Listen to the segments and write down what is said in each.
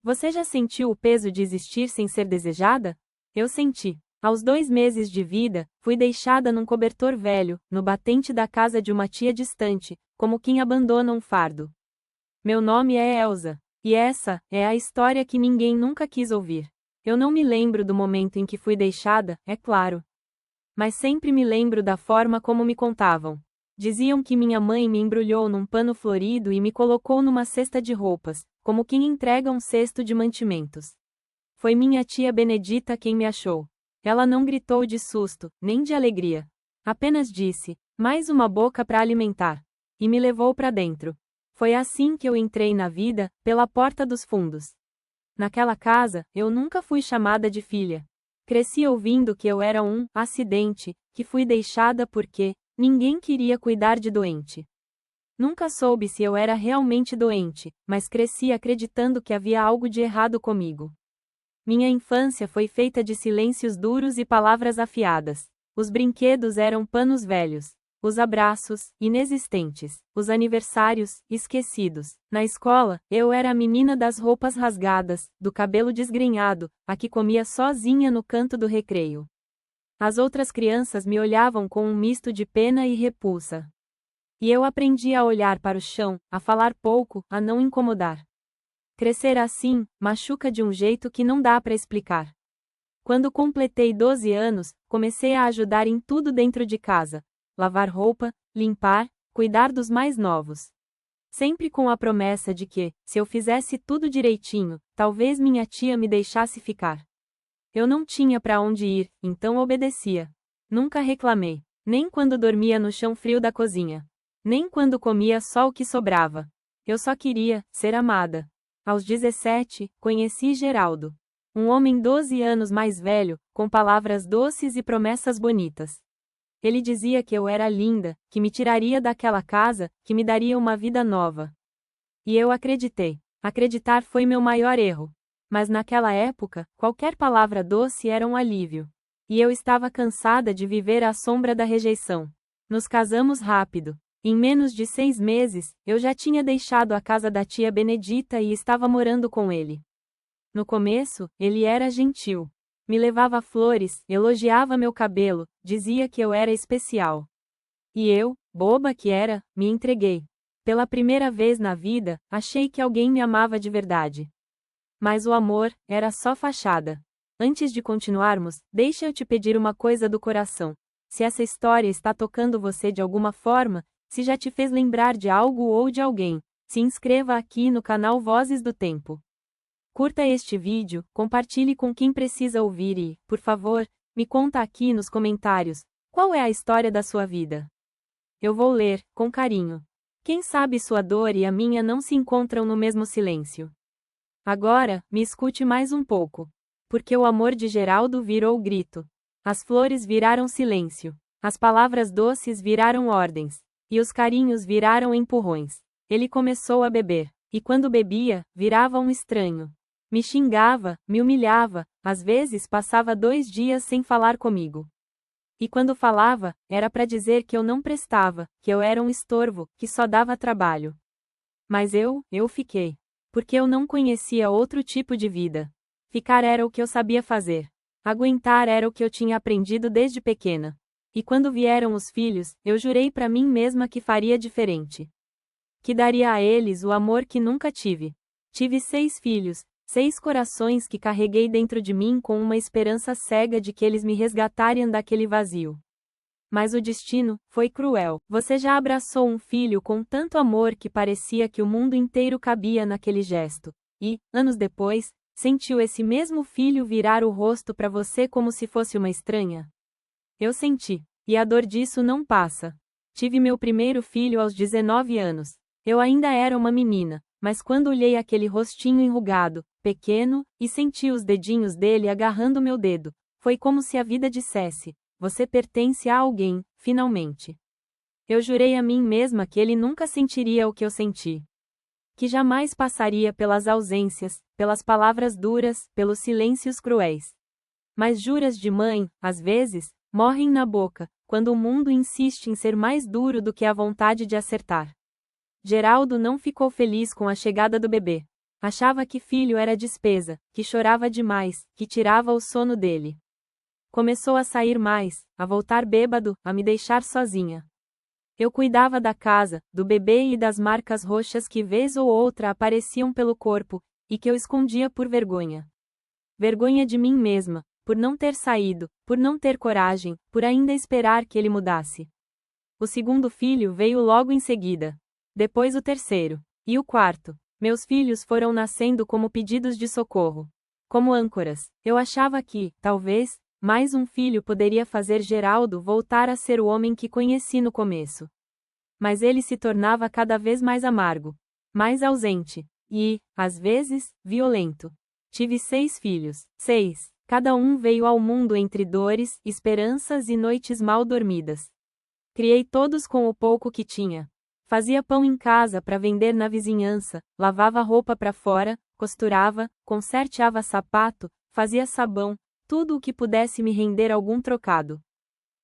Você já sentiu o peso de existir sem ser desejada? Eu senti. Aos 2 meses de vida, fui deixada num cobertor velho, no batente da casa de uma tia distante, como quem abandona um fardo. Meu nome é Elsa, e essa é a história que ninguém nunca quis ouvir. Eu não me lembro do momento em que fui deixada, é claro. Mas sempre me lembro da forma como me contavam. Diziam que minha mãe me embrulhou num pano florido e me colocou numa cesta de roupas, como quem entrega um cesto de mantimentos. Foi minha tia Benedita quem me achou. Ela não gritou de susto, nem de alegria. Apenas disse: mais uma boca para alimentar. E me levou para dentro. Foi assim que eu entrei na vida, pela porta dos fundos. Naquela casa, eu nunca fui chamada de filha. Cresci ouvindo que eu era um acidente, que fui deixada porque ninguém queria cuidar de doente. Nunca soube se eu era realmente doente, mas cresci acreditando que havia algo de errado comigo. Minha infância foi feita de silêncios duros e palavras afiadas. Os brinquedos eram panos velhos. Os abraços, inexistentes. Os aniversários, esquecidos. Na escola, eu era a menina das roupas rasgadas, do cabelo desgrenhado, a que comia sozinha no canto do recreio. As outras crianças me olhavam com um misto de pena e repulsa. E eu aprendi a olhar para o chão, a falar pouco, a não incomodar. Crescer assim, machuca de um jeito que não dá para explicar. Quando completei 12 anos, comecei a ajudar em tudo dentro de casa. Lavar roupa, limpar, cuidar dos mais novos. Sempre com a promessa de que, se eu fizesse tudo direitinho, talvez minha tia me deixasse ficar. Eu não tinha para onde ir, então obedecia. Nunca reclamei, nem quando dormia no chão frio da cozinha. Nem quando comia só o que sobrava. Eu só queria ser amada. Aos 17, conheci Geraldo. Um homem 12 anos mais velho, com palavras doces e promessas bonitas. Ele dizia que eu era linda, que me tiraria daquela casa, que me daria uma vida nova. E eu acreditei. Acreditar foi meu maior erro. Mas naquela época, qualquer palavra doce era um alívio. E eu estava cansada de viver à sombra da rejeição. Nos casamos rápido. Em menos de 6 meses, eu já tinha deixado a casa da tia Benedita e estava morando com ele. No começo, ele era gentil. Me levava flores, elogiava meu cabelo, dizia que eu era especial. E eu, boba que era, me entreguei. Pela primeira vez na vida, achei que alguém me amava de verdade. Mas o amor era só fachada. Antes de continuarmos, deixa eu te pedir uma coisa do coração. Se essa história está tocando você de alguma forma, se já te fez lembrar de algo ou de alguém, se inscreva aqui no canal Vozes do Tempo. Curta este vídeo, compartilhe com quem precisa ouvir e, por favor, me conta aqui nos comentários, qual é a história da sua vida. Eu vou ler, com carinho. Quem sabe sua dor e a minha não se encontram no mesmo silêncio. Agora, me escute mais um pouco. Porque o amor de Geraldo virou grito. As flores viraram silêncio. As palavras doces viraram ordens. E os carinhos viraram empurrões. Ele começou a beber. E quando bebia, virava um estranho. Me xingava, me humilhava, às vezes passava 2 dias sem falar comigo. E quando falava, era para dizer que eu não prestava, que eu era um estorvo, que só dava trabalho. Mas eu fiquei. Porque eu não conhecia outro tipo de vida. Ficar era o que eu sabia fazer. Aguentar era o que eu tinha aprendido desde pequena. E quando vieram os filhos, eu jurei para mim mesma que faria diferente. Que daria a eles o amor que nunca tive. Tive 6 filhos, 6 corações que carreguei dentro de mim com uma esperança cega de que eles me resgatariam daquele vazio. Mas o destino foi cruel. Você já abraçou um filho com tanto amor que parecia que o mundo inteiro cabia naquele gesto. E, anos depois, sentiu esse mesmo filho virar o rosto para você como se fosse uma estranha? Eu senti. E a dor disso não passa. Tive meu primeiro filho aos 19 anos. Eu ainda era uma menina, mas quando olhei aquele rostinho enrugado, pequeno, e senti os dedinhos dele agarrando meu dedo, foi como se a vida dissesse: você pertence a alguém, finalmente. Eu jurei a mim mesma que ele nunca sentiria o que eu senti. Que jamais passaria pelas ausências, pelas palavras duras, pelos silêncios cruéis. Mas juras de mãe, às vezes, morrem na boca, quando o mundo insiste em ser mais duro do que a vontade de acertar. Geraldo não ficou feliz com a chegada do bebê. Achava que filho era despesa, que chorava demais, que tirava o sono dele. Começou a sair mais, a voltar bêbado, a me deixar sozinha. Eu cuidava da casa, do bebê e das marcas roxas que vez ou outra apareciam pelo corpo, e que eu escondia por vergonha. Vergonha de mim mesma, por não ter saído, por não ter coragem, por ainda esperar que ele mudasse. O segundo filho veio logo em seguida. Depois o terceiro. E o quarto. Meus filhos foram nascendo como pedidos de socorro. Como âncoras. Eu achava que, talvez, mais um filho poderia fazer Geraldo voltar a ser o homem que conheci no começo. Mas ele se tornava cada vez mais amargo, mais ausente, e, às vezes, violento. Tive 6 filhos. 6. Cada um veio ao mundo entre dores, esperanças e noites mal dormidas. Criei todos com o pouco que tinha. Fazia pão em casa para vender na vizinhança, lavava roupa para fora, costurava, consertava sapato, fazia sabão, tudo o que pudesse me render algum trocado.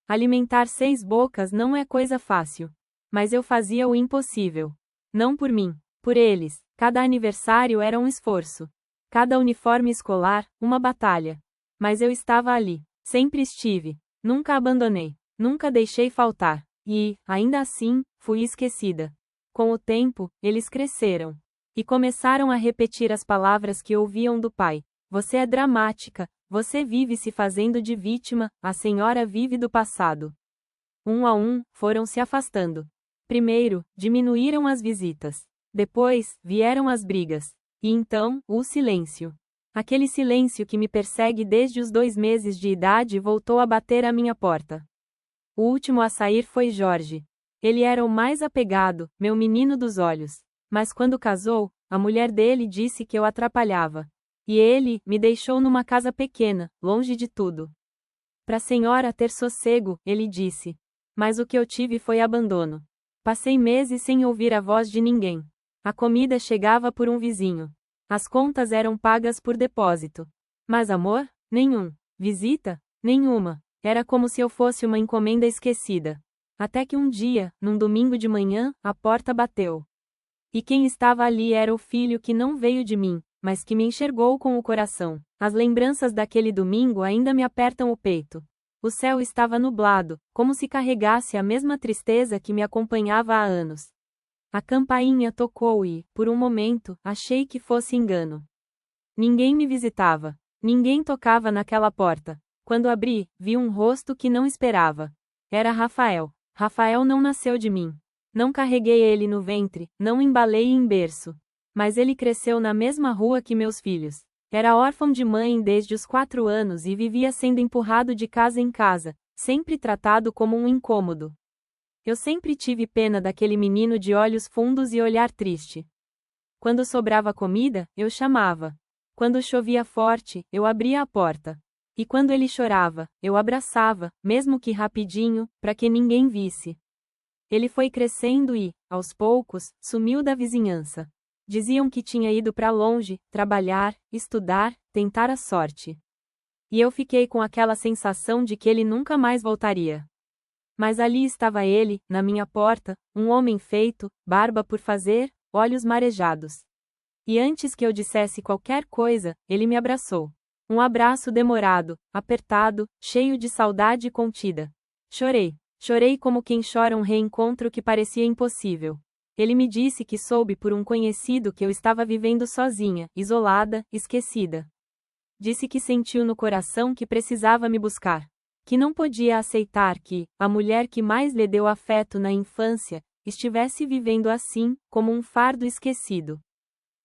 Alimentar 6 bocas não é coisa fácil. Mas eu fazia o impossível. Não por mim, por eles. Cada aniversário era um esforço. Cada uniforme escolar, uma batalha. Mas eu estava ali. Sempre estive. Nunca abandonei. Nunca deixei faltar. E, ainda assim, fui esquecida. Com o tempo, eles cresceram. E começaram a repetir as palavras que ouviam do pai. Você é dramática, você vive se fazendo de vítima, a senhora vive do passado. Um a um, foram se afastando. Primeiro, diminuíram as visitas. Depois, vieram as brigas. E então, o silêncio. Aquele silêncio que me persegue desde os 2 meses de idade voltou a bater à minha porta. O último a sair foi Jorge. Ele era o mais apegado, meu menino dos olhos. Mas quando casou, a mulher dele disse que eu atrapalhava. E ele me deixou numa casa pequena, longe de tudo. Para a senhora ter sossego, ele disse. Mas o que eu tive foi abandono. Passei meses sem ouvir a voz de ninguém. A comida chegava por um vizinho. As contas eram pagas por depósito. Mas amor? Nenhum. Visita? Nenhuma. Era como se eu fosse uma encomenda esquecida. Até que um dia, num domingo de manhã, a porta bateu. E quem estava ali era o filho que não veio de mim, mas que me enxergou com o coração. As lembranças daquele domingo ainda me apertam o peito. O céu estava nublado, como se carregasse a mesma tristeza que me acompanhava há anos. A campainha tocou e, por um momento, achei que fosse engano. Ninguém me visitava. Ninguém tocava naquela porta. Quando abri, vi um rosto que não esperava. Era Rafael. Rafael não nasceu de mim. Não carreguei ele no ventre, não embalei em berço. Mas ele cresceu na mesma rua que meus filhos. Era órfão de mãe desde os 4 anos e vivia sendo empurrado de casa em casa, sempre tratado como um incômodo. Eu sempre tive pena daquele menino de olhos fundos e olhar triste. Quando sobrava comida, eu chamava. Quando chovia forte, eu abria a porta. E quando ele chorava, eu abraçava, mesmo que rapidinho, para que ninguém visse. Ele foi crescendo e, aos poucos, sumiu da vizinhança. Diziam que tinha ido para longe, trabalhar, estudar, tentar a sorte. E eu fiquei com aquela sensação de que ele nunca mais voltaria. Mas ali estava ele, na minha porta, um homem feito, barba por fazer, olhos marejados. E antes que eu dissesse qualquer coisa, ele me abraçou. Um abraço demorado, apertado, cheio de saudade contida. Chorei. Chorei como quem chora um reencontro que parecia impossível. Ele me disse que soube por um conhecido que eu estava vivendo sozinha, isolada, esquecida. Disse que sentiu no coração que precisava me buscar. Que não podia aceitar que, a mulher que mais lhe deu afeto na infância, estivesse vivendo assim, como um fardo esquecido.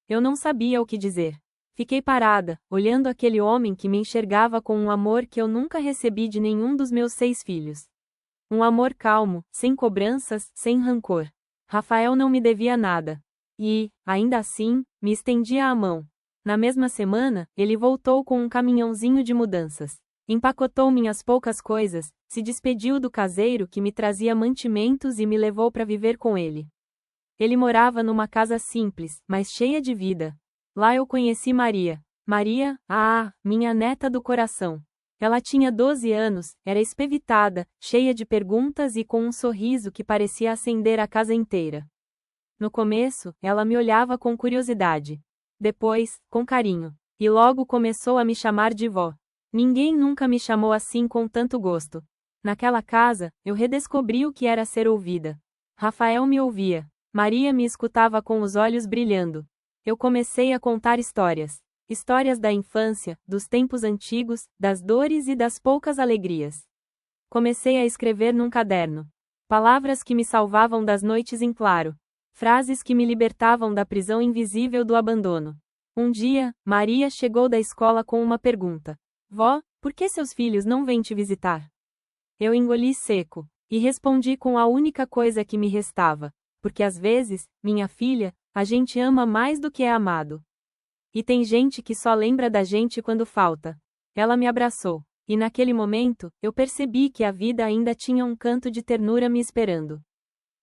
Eu não sabia o que dizer. Fiquei parada, olhando aquele homem que me enxergava com um amor que eu nunca recebi de nenhum dos meus 6 filhos. Um amor calmo, sem cobranças, sem rancor. Rafael não me devia nada. E, ainda assim, me estendia a mão. Na mesma semana, ele voltou com um caminhãozinho de mudanças. Empacotou minhas poucas coisas, se despediu do caseiro que me trazia mantimentos e me levou para viver com ele. Ele morava numa casa simples, mas cheia de vida. Lá eu conheci Maria. Maria, minha neta do coração. Ela tinha 12 anos, era espevitada, cheia de perguntas e com um sorriso que parecia acender a casa inteira. No começo, ela me olhava com curiosidade. Depois, com carinho. E logo começou a me chamar de vó. Ninguém nunca me chamou assim com tanto gosto. Naquela casa, eu redescobri o que era ser ouvida. Rafael me ouvia. Maria me escutava com os olhos brilhando. Eu comecei a contar histórias. Histórias da infância, dos tempos antigos, das dores e das poucas alegrias. Comecei a escrever num caderno. Palavras que me salvavam das noites em claro. Frases que me libertavam da prisão invisível do abandono. Um dia, Maria chegou da escola com uma pergunta. Vó, por que seus filhos não vêm te visitar? Eu engoli seco. E respondi com a única coisa que me restava. Porque às vezes, minha filha, a gente ama mais do que é amado. E tem gente que só lembra da gente quando falta. Ela me abraçou. E naquele momento, eu percebi que a vida ainda tinha um canto de ternura me esperando.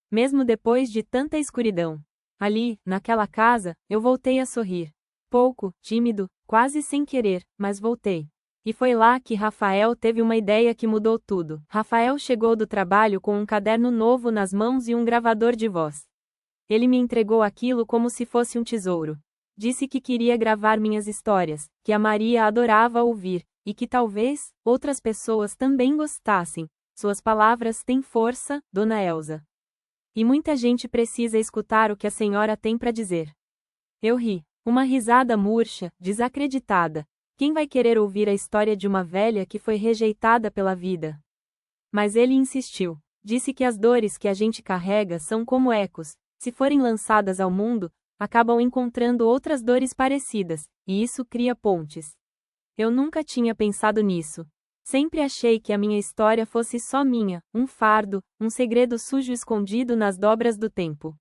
Mesmo depois de tanta escuridão. Ali, naquela casa, eu voltei a sorrir. Pouco, tímido, quase sem querer, mas voltei. E foi lá que Rafael teve uma ideia que mudou tudo. Rafael chegou do trabalho com um caderno novo nas mãos e um gravador de voz. Ele me entregou aquilo como se fosse um tesouro. Disse que queria gravar minhas histórias, que a Maria adorava ouvir, e que talvez outras pessoas também gostassem. Suas palavras têm força, Dona Elsa. E muita gente precisa escutar o que a senhora tem para dizer. Eu ri. Uma risada murcha, desacreditada. Quem vai querer ouvir a história de uma velha que foi rejeitada pela vida? Mas ele insistiu. Disse que as dores que a gente carrega são como ecos. Se forem lançadas ao mundo, acabam encontrando outras dores parecidas, e isso cria pontes. Eu nunca tinha pensado nisso. Sempre achei que a minha história fosse só minha, um fardo, um segredo sujo escondido nas dobras do tempo.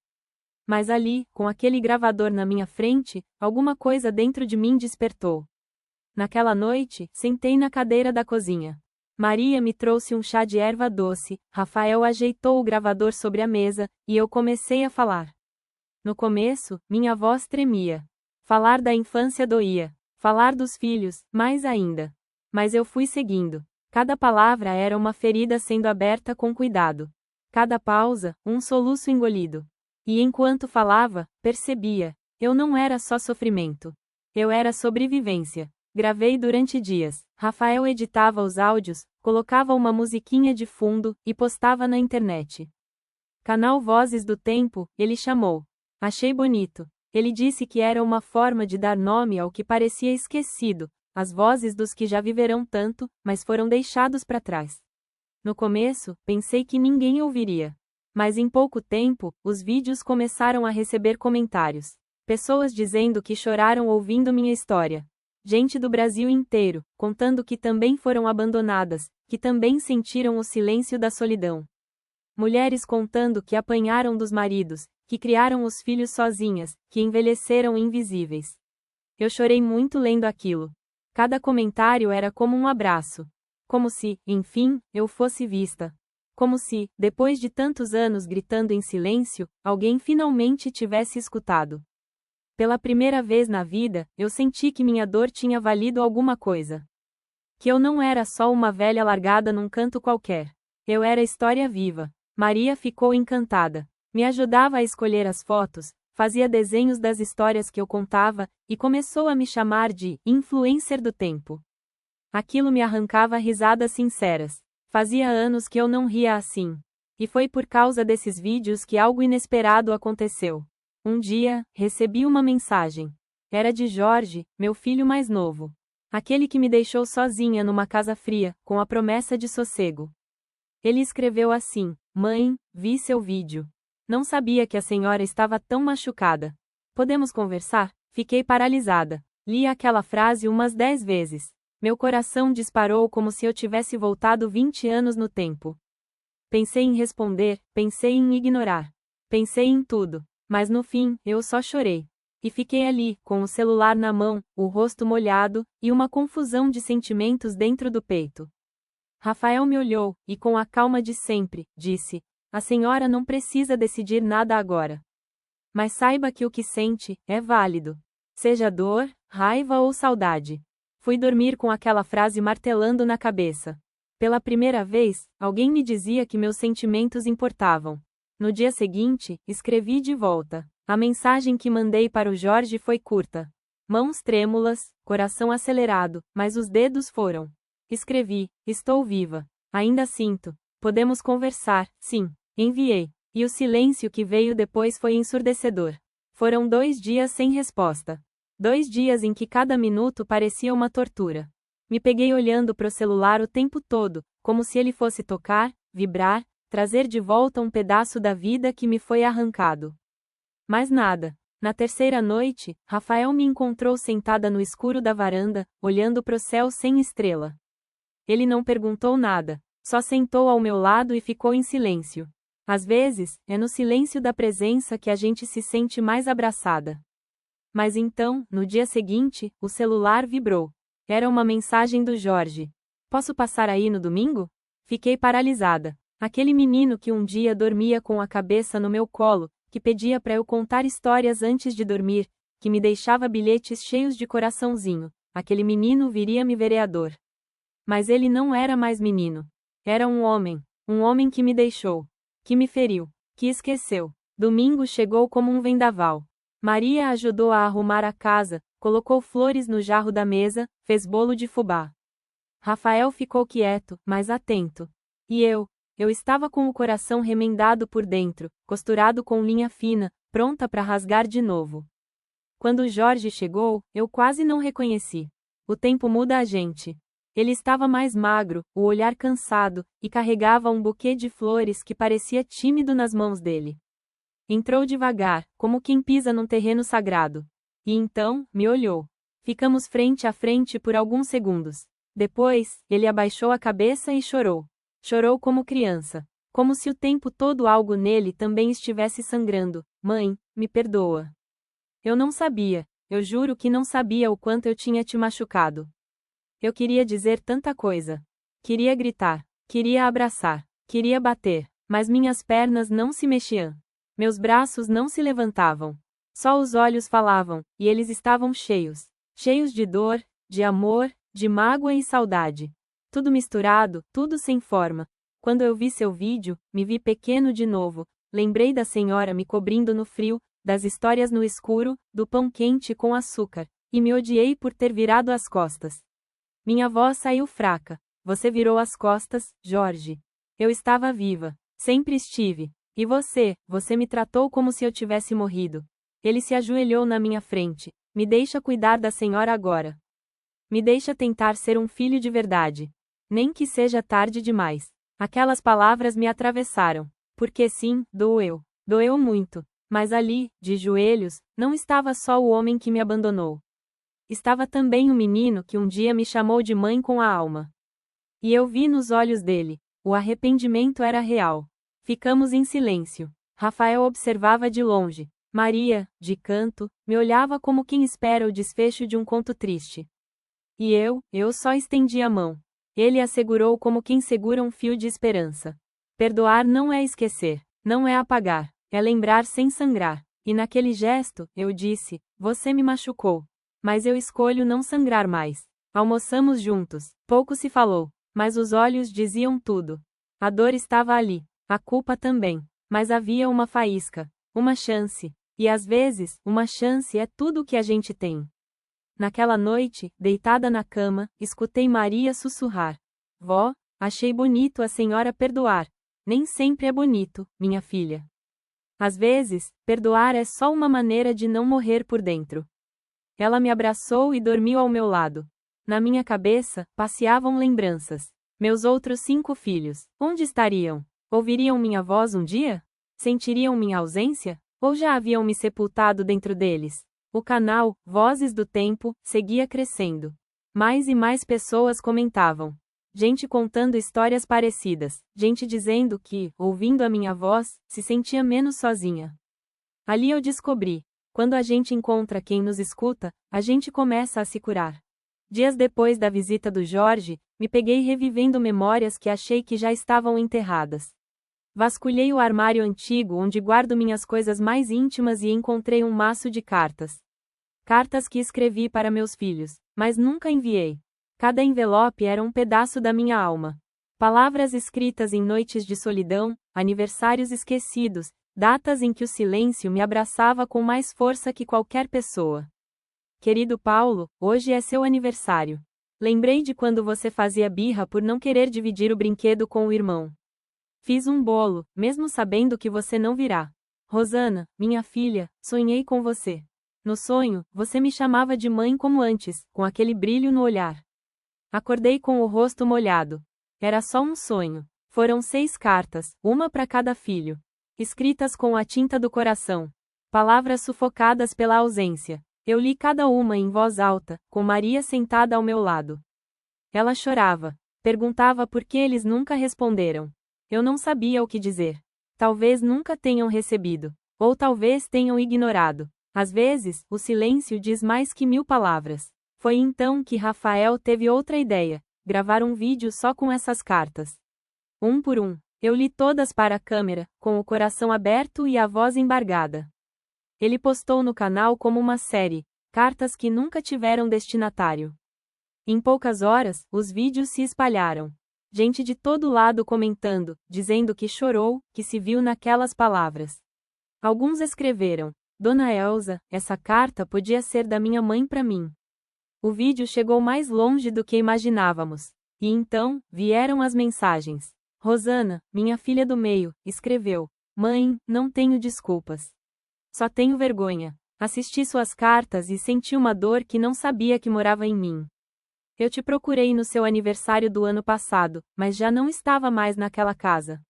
Mas ali, com aquele gravador na minha frente, alguma coisa dentro de mim despertou. Naquela noite, sentei na cadeira da cozinha. Maria me trouxe um chá de erva doce, Rafael ajeitou o gravador sobre a mesa, e eu comecei a falar. No começo, minha voz tremia. Falar da infância doía. Falar dos filhos, mais ainda. Mas eu fui seguindo. Cada palavra era uma ferida sendo aberta com cuidado. Cada pausa, um soluço engolido. E enquanto falava, percebia, eu não era só sofrimento. Eu era sobrevivência. Gravei durante dias. Rafael editava os áudios, colocava uma musiquinha de fundo e postava na internet. Canal Vozes do Tempo, ele chamou. Achei bonito. Ele disse que era uma forma de dar nome ao que parecia esquecido, as vozes dos que já viverão tanto, mas foram deixados para trás. No começo, pensei que ninguém ouviria. Mas em pouco tempo, os vídeos começaram a receber comentários. Pessoas dizendo que choraram ouvindo minha história. Gente do Brasil inteiro, contando que também foram abandonadas, que também sentiram o silêncio da solidão. Mulheres contando que apanharam dos maridos, que criaram os filhos sozinhas, que envelheceram invisíveis. Eu chorei muito lendo aquilo. Cada comentário era como um abraço. Como se, enfim, eu fosse vista. Como se, depois de tantos anos gritando em silêncio, alguém finalmente tivesse escutado. Pela primeira vez na vida, eu senti que minha dor tinha valido alguma coisa. Que eu não era só uma velha largada num canto qualquer. Eu era história viva. Maria ficou encantada. Me ajudava a escolher as fotos, fazia desenhos das histórias que eu contava, e começou a me chamar de influencer do tempo. Aquilo me arrancava risadas sinceras. Fazia anos que eu não ria assim. E foi por causa desses vídeos que algo inesperado aconteceu. Um dia, recebi uma mensagem. Era de Jorge, meu filho mais novo. Aquele que me deixou sozinha numa casa fria, com a promessa de sossego. Ele escreveu assim: Mãe, vi seu vídeo. Não sabia que a senhora estava tão machucada. Podemos conversar? Fiquei paralisada. Li aquela frase umas 10 vezes. Meu coração disparou como se eu tivesse voltado 20 anos no tempo. Pensei em responder, pensei em ignorar. Pensei em tudo. Mas no fim, eu só chorei. E fiquei ali, com o celular na mão, o rosto molhado, e uma confusão de sentimentos dentro do peito. Rafael me olhou, e com a calma de sempre, disse: A senhora não precisa decidir nada agora. Mas saiba que o que sente, é válido. Seja dor, raiva ou saudade. Fui dormir com aquela frase martelando na cabeça. Pela primeira vez, alguém me dizia que meus sentimentos importavam. No dia seguinte, escrevi de volta. A mensagem que mandei para o Jorge foi curta. Mãos trêmulas, coração acelerado, mas os dedos foram. Escrevi: estou viva. Ainda sinto. Podemos conversar, sim. Enviei. E o silêncio que veio depois foi ensurdecedor. Foram 2 dias sem resposta. 2 dias em que cada minuto parecia uma tortura. Me peguei olhando pro celular o tempo todo, como se ele fosse tocar, vibrar, trazer de volta um pedaço da vida que me foi arrancado. Mas nada. Na terceira noite, Rafael me encontrou sentada no escuro da varanda, olhando pro céu sem estrela. Ele não perguntou nada, só sentou ao meu lado e ficou em silêncio. Às vezes, é no silêncio da presença que a gente se sente mais abraçada. Mas então, no dia seguinte, o celular vibrou. Era uma mensagem do Jorge. Posso passar aí no domingo? Fiquei paralisada. Aquele menino que um dia dormia com a cabeça no meu colo, que pedia para eu contar histórias antes de dormir, que me deixava bilhetes cheios de coraçãozinho. Aquele menino viria-me vereador. Mas ele não era mais menino. Era um homem que me deixou, que me feriu, que esqueceu. Domingo chegou como um vendaval. Maria ajudou a arrumar a casa, colocou flores no jarro da mesa, fez bolo de fubá. Rafael ficou quieto, mas atento. E eu estava com o coração remendado por dentro, costurado com linha fina, pronta para rasgar de novo. Quando Jorge chegou, eu quase não reconheci. O tempo muda a gente. Ele estava mais magro, o olhar cansado, e carregava um buquê de flores que parecia tímido nas mãos dele. Entrou devagar, como quem pisa num terreno sagrado. E então, me olhou. Ficamos frente a frente por alguns segundos. Depois, ele abaixou a cabeça e chorou. Chorou como criança. Como se o tempo todo algo nele também estivesse sangrando. Mãe, me perdoa. Eu não sabia, eu juro que não sabia o quanto eu tinha te machucado. Eu queria dizer tanta coisa. Queria gritar, queria abraçar, queria bater, mas minhas pernas não se mexiam. Meus braços não se levantavam. Só os olhos falavam, e eles estavam cheios. Cheios de dor, de amor, de mágoa e saudade. Tudo misturado, tudo sem forma. Quando eu vi seu vídeo, me vi pequeno de novo. Lembrei da senhora me cobrindo no frio, das histórias no escuro, do pão quente com açúcar, e me odiei por ter virado as costas. Minha voz saiu fraca. Você virou as costas, Jorge. Eu estava viva. Sempre estive. E você me tratou como se eu tivesse morrido. Ele se ajoelhou na minha frente. Me deixa cuidar da senhora agora. Me deixa tentar ser um filho de verdade. Nem que seja tarde demais. Aquelas palavras me atravessaram. Porque sim, doeu. Doeu muito. Mas ali, de joelhos, não estava só o homem que me abandonou. Estava também o menino que um dia me chamou de mãe com a alma. E eu vi nos olhos dele. O arrependimento era real. Ficamos em silêncio. Rafael observava de longe. Maria, de canto, me olhava como quem espera o desfecho de um conto triste. E eu só estendi a mão. Ele a segurou como quem segura um fio de esperança. Perdoar não é esquecer, não é apagar, é lembrar sem sangrar. E naquele gesto, eu disse: você me machucou. Mas eu escolho não sangrar mais. Almoçamos juntos, pouco se falou, mas os olhos diziam tudo. A dor estava ali, a culpa também, mas havia uma faísca, uma chance, e às vezes, uma chance é tudo o que a gente tem. Naquela noite, deitada na cama, escutei Maria sussurrar: vó, achei bonito a senhora perdoar. Nem sempre é bonito, minha filha. Às vezes, perdoar é só uma maneira de não morrer por dentro. Ela me abraçou e dormiu ao meu lado. Na minha cabeça, passeavam lembranças. Meus outros 5 filhos, onde estariam? Ouviriam minha voz um dia? Sentiriam minha ausência? Ou já haviam me sepultado dentro deles? O canal, Vozes do Tempo, seguia crescendo. Mais e mais pessoas comentavam. Gente contando histórias parecidas. Gente dizendo que, ouvindo a minha voz, se sentia menos sozinha. Ali eu descobri. Quando a gente encontra quem nos escuta, a gente começa a se curar. Dias depois da visita do Jorge, me peguei revivendo memórias que achei que já estavam enterradas. Vasculhei o armário antigo onde guardo minhas coisas mais íntimas e encontrei um maço de cartas. Cartas que escrevi para meus filhos, mas nunca enviei. Cada envelope era um pedaço da minha alma. Palavras escritas em noites de solidão, aniversários esquecidos, datas em que o silêncio me abraçava com mais força que qualquer pessoa. Querido Paulo, hoje é seu aniversário. Lembrei de quando você fazia birra por não querer dividir o brinquedo com o irmão. Fiz um bolo, mesmo sabendo que você não virá. Rosana, minha filha, sonhei com você. No sonho, você me chamava de mãe como antes, com aquele brilho no olhar. Acordei com o rosto molhado. Era só um sonho. Foram 6 cartas, uma para cada filho. Escritas com a tinta do coração. Palavras sufocadas pela ausência. Eu li cada uma em voz alta, com Maria sentada ao meu lado. Ela chorava. Perguntava por que eles nunca responderam. Eu não sabia o que dizer. Talvez nunca tenham recebido. Ou talvez tenham ignorado. Às vezes, o silêncio diz mais que 1000 palavras. Foi então que Rafael teve outra ideia: gravar um vídeo só com essas cartas. Um por um, eu li todas para a câmera, com o coração aberto e a voz embargada. Ele postou no canal como uma série, cartas que nunca tiveram destinatário. Em poucas horas, os vídeos se espalharam. Gente de todo lado comentando, dizendo que chorou, que se viu naquelas palavras. Alguns escreveram: Dona Elza, essa carta podia ser da minha mãe para mim. O vídeo chegou mais longe do que imaginávamos. E então, vieram as mensagens. Rosana, minha filha do meio, escreveu: Mãe, não tenho desculpas. Só tenho vergonha. Assisti suas cartas e senti uma dor que não sabia que morava em mim. Eu te procurei no seu aniversário do ano passado, mas já não estava mais naquela casa.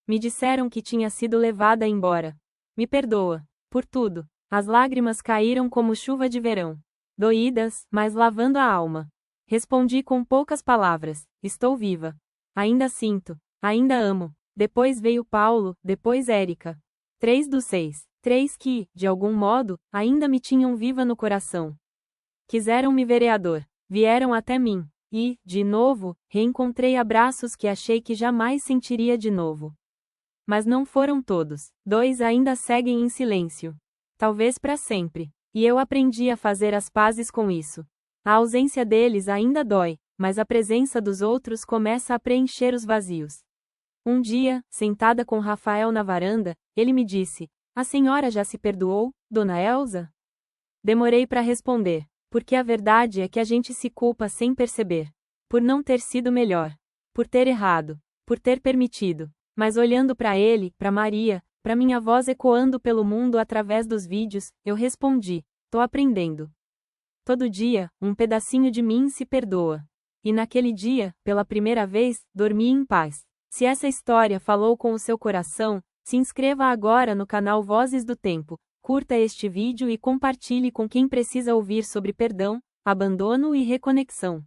Me disseram que tinha sido levada embora. Me perdoa. Por tudo. As lágrimas caíram como chuva de verão. Doídas, mas lavando a alma. Respondi com poucas palavras: estou viva. Ainda sinto. Ainda amo. Depois veio Paulo, depois Érica. 3 dos 6. 3 que, de algum modo, ainda me tinham viva no coração. Quiseram-me vereador. Vieram até mim. E, de novo, reencontrei abraços que achei que jamais sentiria de novo. Mas não foram todos. 2 ainda seguem em silêncio. Talvez para sempre. E eu aprendi a fazer as pazes com isso. A ausência deles ainda dói, mas a presença dos outros começa a preencher os vazios. Um dia, sentada com Rafael na varanda, ele me disse: A senhora já se perdoou, Dona Elza? Demorei para responder, porque a verdade é que a gente se culpa sem perceber. Por não ter sido melhor. Por ter errado. Por ter permitido. Mas olhando para ele, para Maria, para minha voz ecoando pelo mundo através dos vídeos, eu respondi: tô aprendendo. Todo dia, um pedacinho de mim se perdoa. E naquele dia, pela primeira vez, dormi em paz. Se essa história falou com o seu coração, se inscreva agora no canal Vozes do Tempo, curta este vídeo e compartilhe com quem precisa ouvir sobre perdão, abandono e reconexão.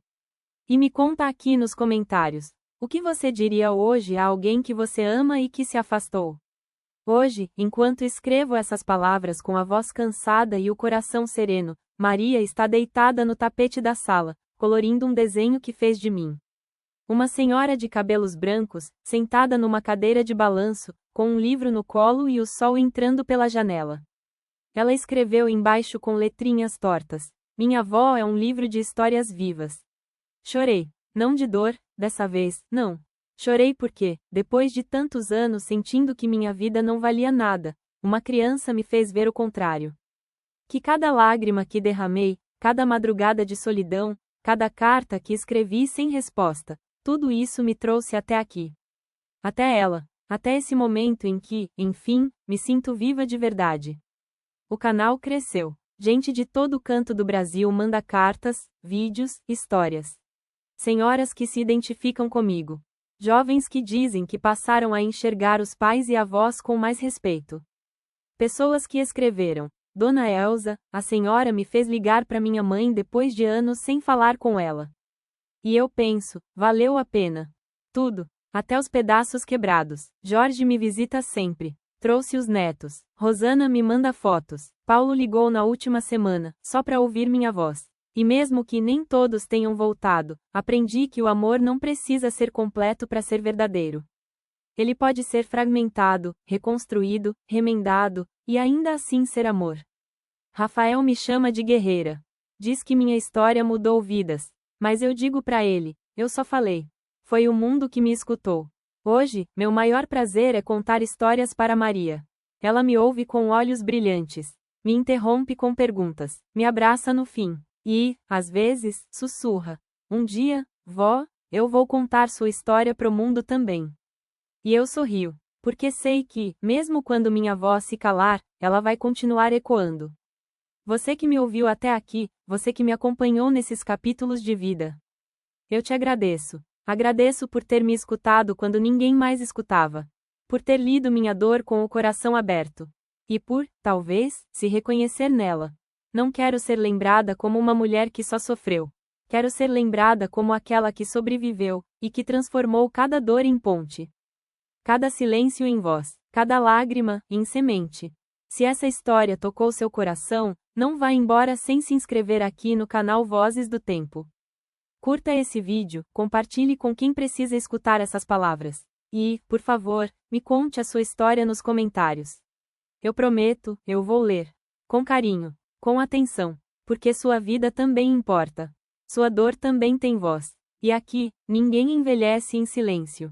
E me conta aqui nos comentários: o que você diria hoje a alguém que você ama e que se afastou? Hoje, enquanto escrevo essas palavras com a voz cansada e o coração sereno, Maria está deitada no tapete da sala, colorindo um desenho que fez de mim. Uma senhora de cabelos brancos, sentada numa cadeira de balanço, com um livro no colo e o sol entrando pela janela. Ela escreveu embaixo com letrinhas tortas: Minha avó é um livro de histórias vivas. Chorei. Não de dor, dessa vez, não. Chorei porque, depois de tantos anos sentindo que minha vida não valia nada, uma criança me fez ver o contrário. Que cada lágrima que derramei, cada madrugada de solidão, cada carta que escrevi sem resposta, tudo isso me trouxe até aqui. Até ela, até esse momento em que, enfim, me sinto viva de verdade. O canal cresceu. Gente de todo canto do Brasil manda cartas, vídeos, histórias. Senhoras que se identificam comigo. Jovens que dizem que passaram a enxergar os pais e avós com mais respeito. Pessoas que escreveram: Dona Elza, a senhora me fez ligar para minha mãe depois de anos sem falar com ela. E eu penso, valeu a pena. Tudo, até os pedaços quebrados. Jorge me visita sempre. Trouxe os netos. Rosana me manda fotos. Paulo ligou na última semana, só para ouvir minha voz. E mesmo que nem todos tenham voltado, aprendi que o amor não precisa ser completo para ser verdadeiro. Ele pode ser fragmentado, reconstruído, remendado, e ainda assim ser amor. Rafael me chama de guerreira. Diz que minha história mudou vidas. Mas eu digo para ele: eu só falei. Foi o mundo que me escutou. Hoje, meu maior prazer é contar histórias para Maria. Ela me ouve com olhos brilhantes. me interrompe com perguntas, me abraça no fim. E, às vezes, sussurra. Um dia, vó, eu vou contar sua história pro mundo também. E eu sorrio, porque sei que, mesmo quando minha voz se calar, ela vai continuar ecoando. Você que me ouviu até aqui, você que me acompanhou nesses capítulos de vida. Eu te agradeço. Agradeço por ter me escutado quando ninguém mais escutava. Por ter lido minha dor com o coração aberto. E por, talvez, se reconhecer nela. Não quero ser lembrada como uma mulher que só sofreu. Quero ser lembrada como aquela que sobreviveu, e que transformou cada dor em ponte. Cada silêncio em voz, cada lágrima, em semente. Se essa história tocou seu coração, não vá embora sem se inscrever aqui no canal Vozes do Tempo. Curta esse vídeo, compartilhe com quem precisa escutar essas palavras. E, por favor, me conte a sua história nos comentários. Eu prometo, eu vou ler. Com carinho, com atenção, porque sua vida também importa. Sua dor também tem voz. E aqui, ninguém envelhece em silêncio.